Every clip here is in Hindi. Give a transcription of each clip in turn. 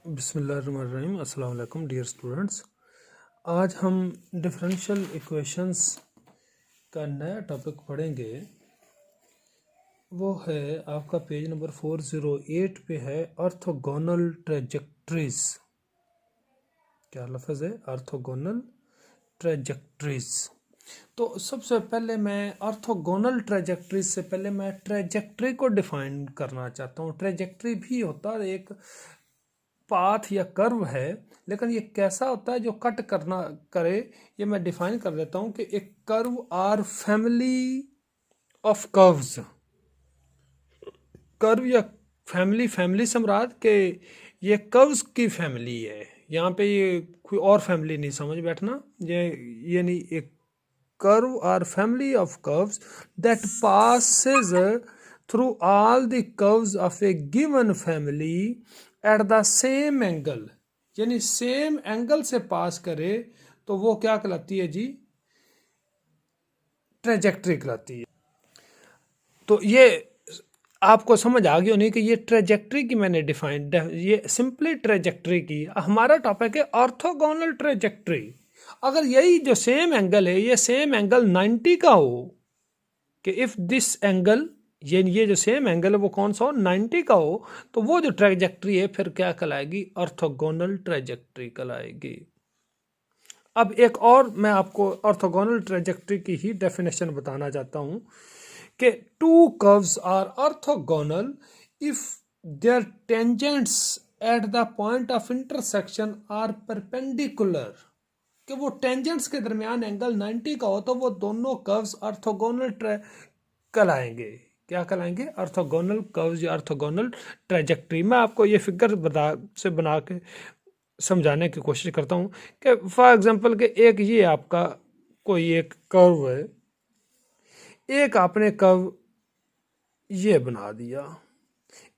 बिस्मिल्लाहिर्रहमानिर्रहीम। अस्सलाम वालेकुम डियर स्टूडेंट्स। आज हम डिफरेंशियल इक्वेशंस का नया टॉपिक पढ़ेंगे। वो है आपका पेज नंबर 408 पे है, ऑर्थोगोनल ट्रेजेक्ट्रीज। क्या लफ्ज़ है? Orthogonal trajectories. तो सबसे पहले मैं ऑर्थोगोनल ट्रेजेक्ट्रीज से पहले मैं ट्रेजेक्ट्री को डिफाइन करना चाहता हूँ। ट्रेजेक्ट्री भी होता है एक पाथ या कर्व है, लेकिन ये कैसा होता है जो कट करना करे, ये मैं डिफाइन कर देता हूँ कि एक curve or family of curves. Curve या फैमिली से मुराद के ये कर्व्स की फैमिली है। यहाँ पे ये कोई और फैमिली नहीं समझ बैठना, ये नहीं, एक curve or family of curves that passes through all the curves of a given family at the same angle, यानी सेम एंगल से पास करे तो वो क्या कहलाती है जी? ट्रेजेक्ट्री कहलाती है। तो ये आपको समझ आ गई होनी कि ये ट्रेजेक्ट्री की मैंने डिफाइन, ये सिंपली ट्रेजेक्ट्री की। हमारा टॉपिक है ऑर्थोगोनल ट्रेजेक्ट्री। अगर यही जो सेम एंगल है, ये सेम एंगल 90 का हो, कि इफ दिस एंगल, ये जो सेम एंगल है वो कौन सा हो? 90 का हो, तो वो जो ट्रेजेक्ट्री है फिर क्या कहलाएगी? ऑर्थोगोनल ट्रेजेक्ट्री कहलाएगी। अब एक और मैं आपको ऑर्थोगोनल ट्रेजेक्ट्री की ही डेफिनेशन बताना चाहता हूं कि two curves are orthogonal if their tangents at the point of intersection are perpendicular, कि वो टेंजेंट्स के दरमियान एंगल 90 का हो तो वो दोनों कर्व्स ऑर्थोगोनल कहलाएंगे। क्या कहलाएंगे? ऑर्थोगोनल कर्व्स या ऑर्थोगोनल ट्रेजेक्ट्री। मैं आपको ये फिगर बना के समझाने की कोशिश करता हूँ कि फॉर एग्जांपल के एक ये आपका कोई एक कर्व है, एक आपने कर्व ये बना दिया,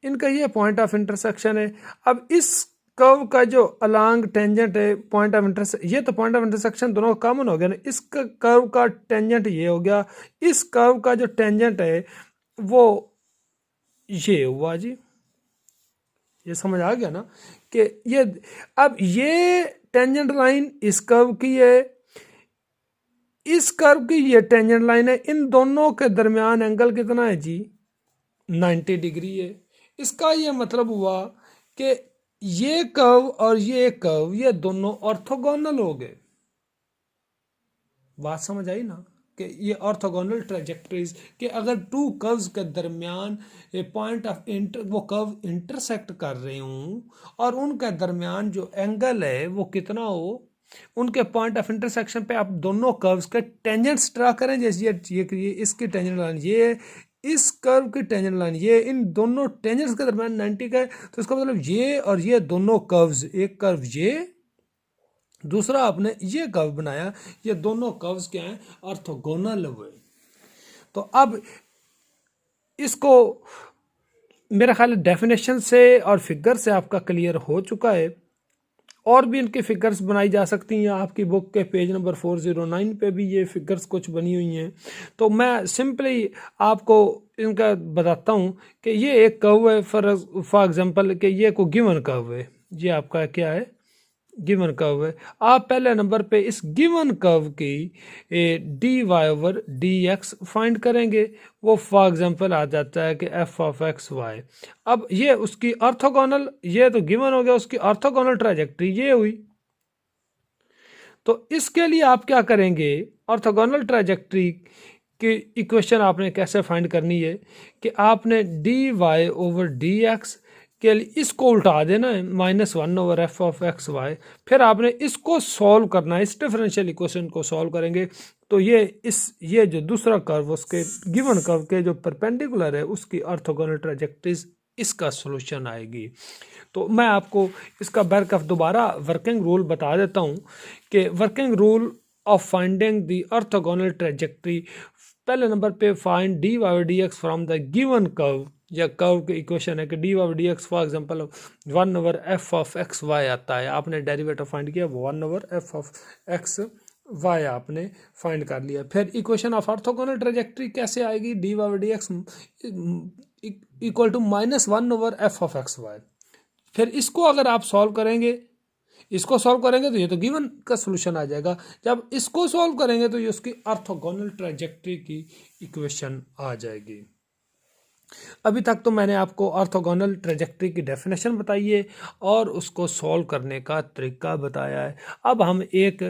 इनका ये पॉइंट ऑफ इंटरसेक्शन है। अब इस कर्व का जो अलोंग टेंजेंट है पॉइंट ऑफ इंटरसेक्शन, ये तो पॉइंट ऑफ इंटरसेक्शन दोनों का कॉमन हो गया ना। इस कर्व का टेंजेंट ये हो गया, इस कर्व का जो टेंजेंट है वो ये हुआ जी। ये समझ आ गया ना कि ये, अब ये टेंजेंट लाइन इस कर्व की है, इस कर्व की ये टेंजेंट लाइन है, इन दोनों के दरमियान एंगल कितना है जी? 90 डिग्री है। इसका ये मतलब हुआ कि ये कर्व और ये कर्व ये दोनों ऑर्थोगोनल हो गए। बात समझ आई ना कि ये ऑर्थोगोनल ट्रेजेक्ट्रीज, कि अगर टू कर्व्स के दरमियान पॉइंट ऑफ वो कर्व इंटरसेक्ट कर रहे हूं और उनके दरमियान जो एंगल है वो कितना हो, उनके पॉइंट ऑफ इंटरसेक्शन पे आप दोनों कर्व्स के टेंजेंट्स ड्रा करें। जैसे ये इसकी टेंजेंट लाइन ये, इस कर्व की टेंजेंट लाइन ये, इन दोनों टेंजेंट्स के दरमियान 90 का है, तो इसका मतलब ये और ये दोनों कर्व्स, एक कर्व ये, दूसरा आपने ये कर्व बनाया, ये दोनों कर्व्स क्या हैं? ऑर्थोगोनल हुए। तो अब इसको मेरा ख्याल डेफिनेशन से और फिगर से आपका क्लियर हो चुका है। और भी इनकी फिगर्स बनाई जा सकती हैं। आपकी बुक के पेज नंबर 409 पे भी ये फिगर्स कुछ बनी हुई हैं। तो मैं सिंपली आपको इनका बताता हूँ कि ये एक कर्व है, फॉर एग्जांपल कि ये को गिवन कर्व है, ये आपका क्या है? गिवन कर्व है। आप पहले नंबर पे इस गिवन कर्व की D Y over D X find करेंगे। वो फॉर एग्जांपल आ जाता है कि एफ ऑफ एक्स वाई। अब ये उसकी ऑर्थोगोनल, ये तो गिवन हो गया, उसकी ऑर्थोगोनल ट्राजेक्ट्री ये हुई। तो इसके लिए आप क्या करेंगे? ऑर्थोगोनल ट्राजेक्ट्री की इक्वेशन आपने कैसे फाइंड करनी है कि आपने D Y over D X के लिए इसको उल्टा देना है, -1 over F of X Y. फिर आपने इसको सॉल्व करना है, इस डिफरेंशियल इक्वेशन को सॉल्व करेंगे तो ये जो दूसरा कर्व उसके गिवन कर्व के जो परपेंडिकुलर है उसकी ऑर्थोगोनल ट्राजेक्ट्रीज, इसका सॉल्यूशन आएगी। तो मैं आपको इसका बैक दोबारा वर्किंग रूल बता देता हूँ कि working rule of finding the orthogonal trajectory. पहले नंबर पे find D Y D X from the given curve, या कर्व की इक्वेशन है कि D Y D X for example 1 over F of X Y आता है। आपने डेरिवेटिव फाइंड किया, 1 over F of X Y आपने फाइंड कर लिया। फिर इक्वेशन ऑफ ऑर्थोगोनल ट्रेजेक्ट्री कैसे आएगी? D Y D X equal to -1 over F of X Y. फिर इसको अगर आप सॉल्व करेंगे, इसको सॉल्व करेंगे तो ये तो गिवन का सॉल्यूशन आ जाएगा। जब इसको सॉल्व करेंगे तो ये उसकी ऑर्थोगोनल ट्राजेक्टरी की इक्वेशन आ जाएगी। अभी तक तो मैंने आपको ऑर्थोगोनल ट्रेजेक्ट्री की डेफिनेशन बताई है और उसको सॉल्व करने का तरीका बताया है। अब हम एक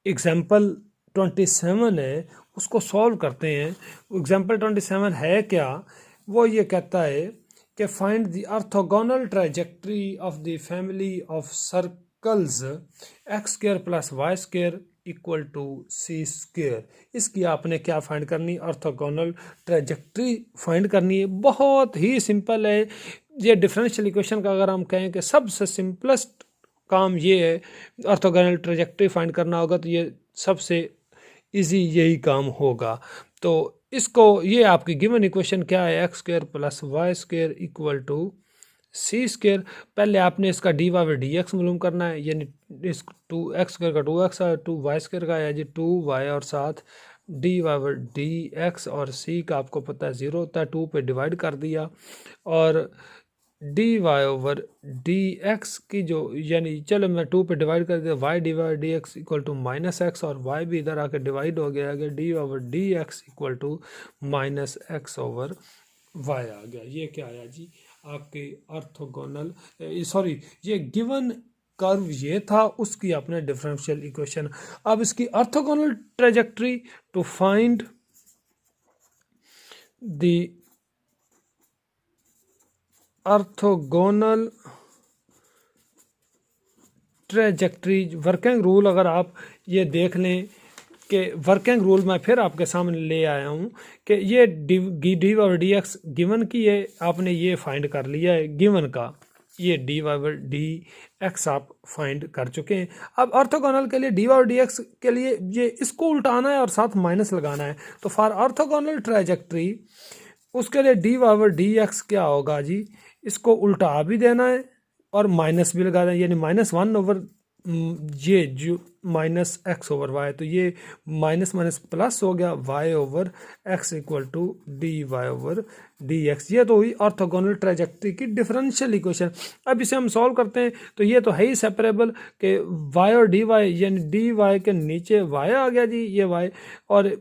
एग्जाम्पल 27 है उसको सॉल्व करते हैं। एग्जाम्पल 27 है क्या? वो ये कहता है कि find the orthogonal trajectory of the family of circles X square plus Y square equal to C square. इसकी आपने क्या फाइंड करनी? ऑर्थोगोनल ट्रेजेक्ट्री फाइंड करनी है। बहुत ही सिंपल है ये। डिफरेंशियल इक्वेशन का अगर हम कहें कि सबसे सिंपलेस्ट काम ये है, ऑर्थोगोनल ट्रेजेक्ट्री फाइंड करना होगा, तो ये सबसे इजी यही काम होगा। तो इसको, ये आपकी गिवन इक्वेशन क्या है? X square plus Y square equal to C square. पहले आपने इसका डी वाई डी एक्स मालूम करना है, यानी इस 2x स्क्वायर का 2x है, 2y स्क्वायर का है जी 2y, और साथ डी वाई डी एक्स और c का आपको पता है 0 होता है, 2 पे डिवाइड कर दिया, और D Y over D X की जो, यानी चलो मैं 2 पे डिवाइड कर दिया, Y D Y D X equal to minus X, और वाई भी इधर आके डिवाइड हो गया, D over D X equal to minus X over Y आ गया। ये क्या आया जी? आपके ऑर्थोगोनल, सॉरी, ये गिवन कर्व ये था, उसकी आपने डिफरेंशियल इक्वेशन। अब इसकी orthogonal trajectory to find the orthogonal trajectory working rule, अगर आप ये देख लें कि वर्किंग रूल मैं फिर आपके सामने ले आया हूँ कि ये डी और डी एक्स गिवन की है, आपने ये फाइंड कर लिया है गिवन का, ये डी वाई डी एक्स आप फाइंड कर चुके हैं। अब ऑर्थोगोनल के लिए डी वाई डी एक्स के लिए ये इसको उल्टाना है और साथ माइनस लगाना है। तो फॉर ऑर्थोगोनल ट्रेजेक्ट्री उसके लिए डी वाई डी एक्स क्या होगा जी? इसको उल्टा भी देना है और माइनस भी लगा देना, यानी -1 ओवर ये जो माइनस एक्स ओवर वाई, तो ये माइनस माइनस प्लस हो गया, Y over X equal to D Y over D X. ये तो हुई ऑर्थोगोनल ट्रेजेक्ट्री की डिफरेंशियल इक्वेशन। अब इसे हम सॉल्व करते हैं तो ये तो है ही सेपरेबल कि वाई और डी वाई, यानी डी वाई के नीचे वाई आ गया जी, ये वाई, और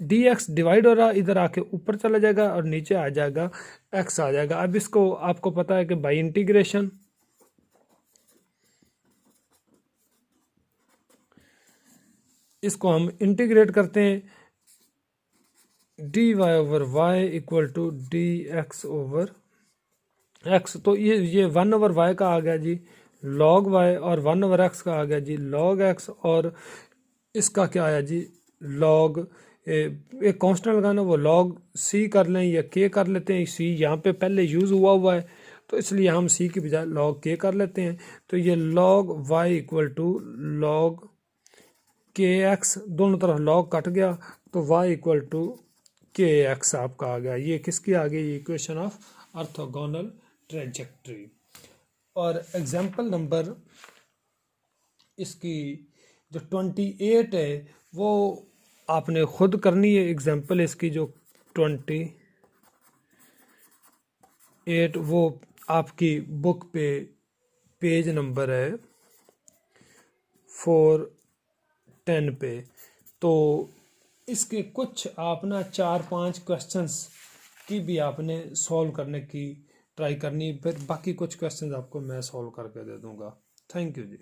डी एक्स डिवाइड हो रहा, इधर आके ऊपर चला जाएगा और नीचे आ जाएगा एक्स आ जाएगा। अब इसको आपको पता है कि बाई इंटीग्रेशन इसको हम इंटीग्रेट करते हैं, D Y over Y equal to D X over X. तो ये 1 ओवर वाई का आ गया जी लॉग वाई, और 1 ओवर एक्स का आ गया जी लॉग एक्स, और इसका क्या आया जी लॉग, एक कांस्टेंट लगाना, वो लॉग सी कर लें या के कर लेते हैं। सी यहाँ पे पहले यूज़ हुआ है तो इसलिए हम सी की बजाय लॉग के कर लेते हैं। तो ये log Y equal to log K X, दोनों तरफ लॉग कट गया तो y equal to K X आपका आ गया। ये किसकी आ गई? Equation of orthogonal trajectory. और एग्जांपल नंबर इसकी जो 28 है वो आपने खुद करनी है। एग्जांपल इसकी जो 28 वो आपकी बुक पे पेज नंबर है 410 पे। तो इसके कुछ आपना 4-5 क्वेश्चंस की भी आपने सॉल्व करने की ट्राई करनी, फिर बाकी कुछ क्वेश्चंस आपको मैं सॉल्व करके दे दूंगा। Thank you ji.